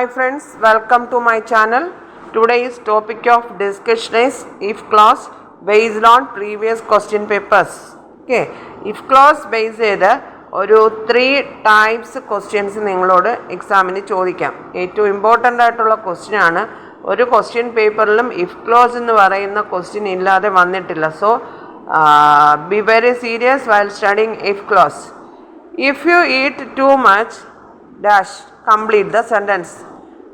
Hi friends, welcome to my channel. Today's topic of discussion is if clause based on previous question papers. Okay, if clause based ചെയ്ത് ഒരു 3 types questions നിങ്ങളോട് എക്സാമിന് ചോദിക്കാം. ഏറ്റവും important ആയിട്ടുള്ള question ആണ്. ഒരു ക്വസ്റ്റ്യൻ പേപ്പറിലും ഇഫ് ക്ലോസ് എന്ന് പറയുന്ന ക്വസ്റ്റ്യൻ ഇല്ലാതെ വന്നിട്ടില്ല. So be very serious while studying if close. If you eat too much dash, complete the sentence.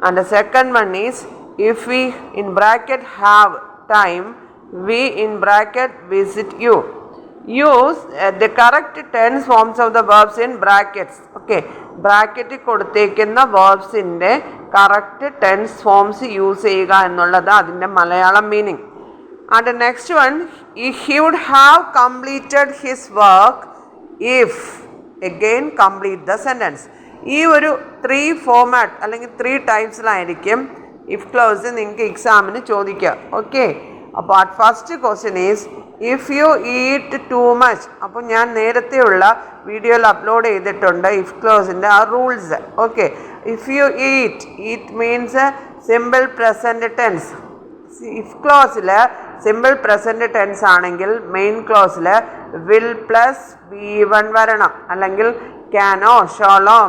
And the second one is if we in bracket have time, we in bracket visit you. Use the correct tense forms of the verbs in brackets. Okay, bracket കൊടുത്തേക്കുന്ന verbsന്റെ correct tense forms use ചെയ്യുക എന്നുള്ളത് അതിൻ്റെ Malayalam meaning. And the next one, he would have completed his work if again complete the sentence. ഈ ഒരു 3 format അല്ലെങ്കിൽ 3 ടൈപ്സിലായിരിക്കും if close നിങ്ങൾക്ക് എക്സാമിന് ചോദിക്കുക. Okay, അപ്പോൾ at first question is if you eat too much. അപ്പോൾ ഞാൻ നേരത്തെയുള്ള വീഡിയോയിൽ അപ്ലോഡ് ചെയ്തിട്ടുണ്ട് ഇഫ് ക്ലോസിൻ്റെ ആ rules. Okay, if you eat means simple present tense. If ക്ലോസിൽ സിമ്പിൾ പ്രസൻറ്റ് ടെൻസ് ആണെങ്കിൽ മെയിൻ ക്ലോസിൽ വിൽ പ്ലസ് V1 വരണം, അല്ലെങ്കിൽ ക്യാനോ ഷോളോ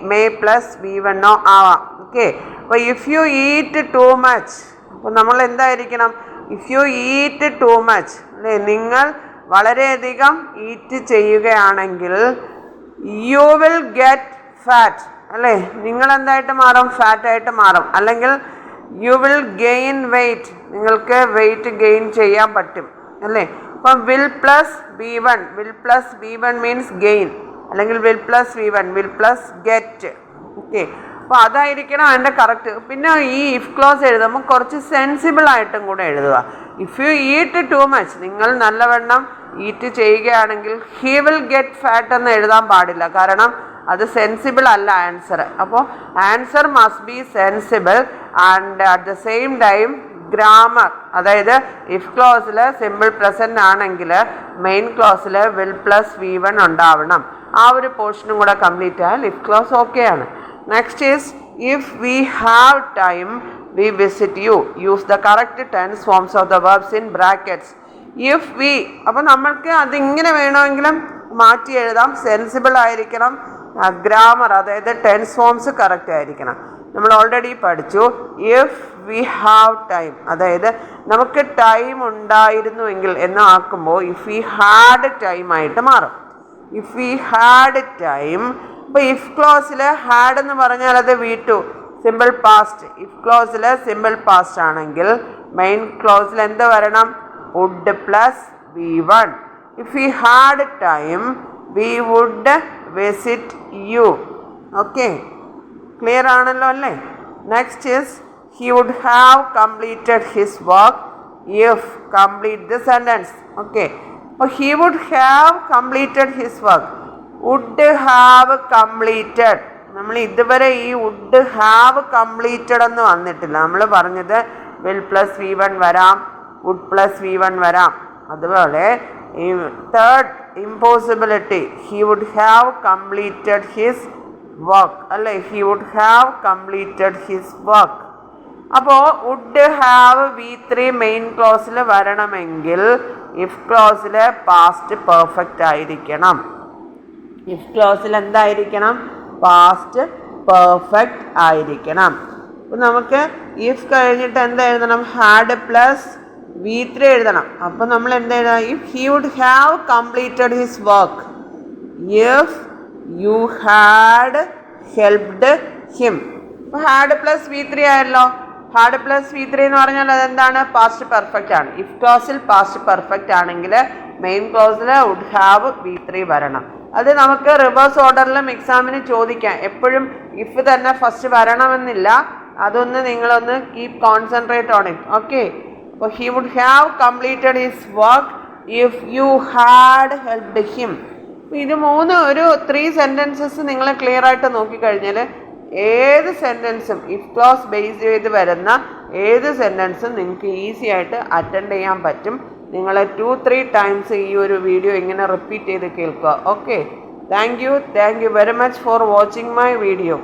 മേ പ്ലസ് V1 ആവാം. ഓക്കെ, അപ്പോൾ if you eat too much, അപ്പോൾ നമ്മൾ എന്തായിരിക്കണം? If you eat too much അല്ലേ, നിങ്ങൾ വളരെയധികം ഈറ്റ് ചെയ്യുകയാണെങ്കിൽ യു വിൽ ഗെറ്റ് ഫാറ്റ് അല്ലേ, നിങ്ങൾ എന്തായിട്ട് മാറും? ഫാറ്റായിട്ട് മാറും. അല്ലെങ്കിൽ യു വിൽ ഗെയിൻ വെയ്റ്റ്, നിങ്ങൾക്ക് വെയ്റ്റ് ഗെയിൻ ചെയ്യാൻ പറ്റും അല്ലേ. അപ്പം will plus V1 means gain, അല്ലെങ്കിൽ will plus V1 will plus get. Okay, അപ്പോൾ അതായിരിക്കണം അതിൻ്റെ കറക്റ്റ്. പിന്നെ ഈ ഇഫ് ക്ലോസ് എഴുതുമ്പോൾ കുറച്ച് സെൻസിബിൾ ആയിട്ടും കൂടെ എഴുതുക. If you eat too much, നിങ്ങൾ നല്ലവണ്ണം ഈറ്റ് ചെയ്യുകയാണെങ്കിൽ ഹി വിൽ ഗെറ്റ് ഫാറ്റ് എന്ന് എഴുതാൻ പാടില്ല, കാരണം അത് സെൻസിബിൾ അല്ല ആൻസർ. അപ്പോൾ answer must be sensible and at the same time grammar. അതായത് ഇഫ് ക്ലോസിൽ സിമ്പിൾ പ്രസൻറ്റ് ആണെങ്കിൽ മെയിൻ ക്ലോസിൽ വിൽ പ്ലസ് V1 ഉണ്ടാവണം. ആ ഒരു പോർഷനും കൂടെ കംപ്ലീറ്റ് ആയാൽ ഇഫ് ക്ലോസ് ഓക്കെ ആണ്. Next is if we have time we visit you. Use the correct tense forms of the verbs in brackets. If we, അപ്പോൾ നമ്മൾക്ക് അതിങ്ങനെ വേണമെങ്കിലും മാറ്റി എഴുതാം. സെൻസിബിൾ ആയിരിക്കണം, ഗ്രാമർ അതായത് ടെൻസ് ഫോംസ് കറക്റ്റ് ആയിരിക്കണം. നമ്മൾ ഓൾറെഡി പഠിച്ചു ഇഫ് വി ഹാവ് ടൈം, അതായത് നമുക്ക് ടൈം ഉണ്ടായിരുന്നുവെങ്കിൽ എന്ന് ആക്കുമ്പോൾ ഇഫ് വി ഹാഡ് ടൈം ആയിട്ട് മാറും. If we had time. അപ്പോൾ ഇഫ് ക്ലോസിൽ ഹാഡ് എന്ന് പറഞ്ഞാൽ അത് V2 സിമ്പിൾ പാസ്റ്റ്. ഇഫ് ക്ലോസിൽ സിമ്പിൾ പാസ്റ്റ് ആണെങ്കിൽ മെയിൻ ക്ലോസിൽ എന്ത് വരണം? Would plus V1. If we had time we would visit you. Okay, clear ആണല്ലോ അല്ലേ? Next is he would have completed his work if. Complete the sentence. Okay, അപ്പോൾ he would have completed his work. Would have completed, നമ്മൾ ഇതുവരെ ഈ would have completed എന്ന് വന്നിട്ടില്ല. നമ്മൾ പറഞ്ഞത് വിൽ പ്ലസ് V1 വരാം, വുഡ് പ്ലസ് V1 വരാം. അതുപോലെ ഈ third impossibility he would have completed his work അല്ലേ, he would have completed his work. അപ്പോൾ വുഡ് ഹാവ് V3 മെയിൻ ക്ലോസിൽ വരണമെങ്കിൽ ഇഫ് ക്ലോസിൽ പാസ്റ്റ് പെർഫെക്റ്റ് ആയിരിക്കണം. ഇഫ് ക്ലോസിൽ എന്തായിരിക്കണം? പാസ്റ്റ് പെർഫെക്റ്റ് ആയിരിക്കണം. അപ്പോൾ നമുക്ക് ഇഫ് കഴിഞ്ഞിട്ട് എന്താ എഴുതണം? ഹാഡ് പ്ലസ് V3 എഴുതണം. അപ്പോൾ നമ്മൾ എന്താ എഴുതാം? If he would have completed his work if you had helped him. അപ്പോൾ ഹാഡ് പ്ലസ് V3 ആയല്ലോ. ഹാഡ് പ്ലസ് V3 എന്ന് പറഞ്ഞാൽ അതെന്താണ്? പാസ്റ്റ് പെർഫെക്റ്റ് ആണ്. ഇഫ് ക്ലോസിൽ പാസ്റ്റ് പെർഫെക്റ്റ് ആണെങ്കിൽ മെയിൻ ക്ലോസിൽ വുഡ് ഹാവ് V3 വരണം. അത് നമുക്ക് റിവേഴ്സ് ഓർഡറിലും എക്സാമിന് ചോദിക്കാം. എപ്പോഴും ഇഫ് തന്നെ ഫസ്റ്റ് വരണമെന്നില്ല. അതൊന്ന് നിങ്ങളൊന്ന് keep concentrate on it. Okay, അപ്പോൾ he would have completed his work if you had helped him. ഇത് ഒരു 3 സെൻറ്റൻസസ് നിങ്ങൾ ക്ലിയർ ആയിട്ട് നോക്കിക്കഴിഞ്ഞാൽ ഏത് സെൻറ്റൻസും ഇഫ് ക്ലോസ് ബേസ് ചെയ്ത് വരുന്ന ഏത് സെൻറ്റൻസും നിങ്ങൾക്ക് ഈസി ആയിട്ട് അറ്റൻഡ് ചെയ്യാൻ പറ്റും. നിങ്ങൾ 2-3 ടൈംസ് ഈ ഒരു വീഡിയോ ഇങ്ങനെ റിപ്പീറ്റ് ചെയ്ത് കേൾക്കുക. Okay, thank you very much for watching my video.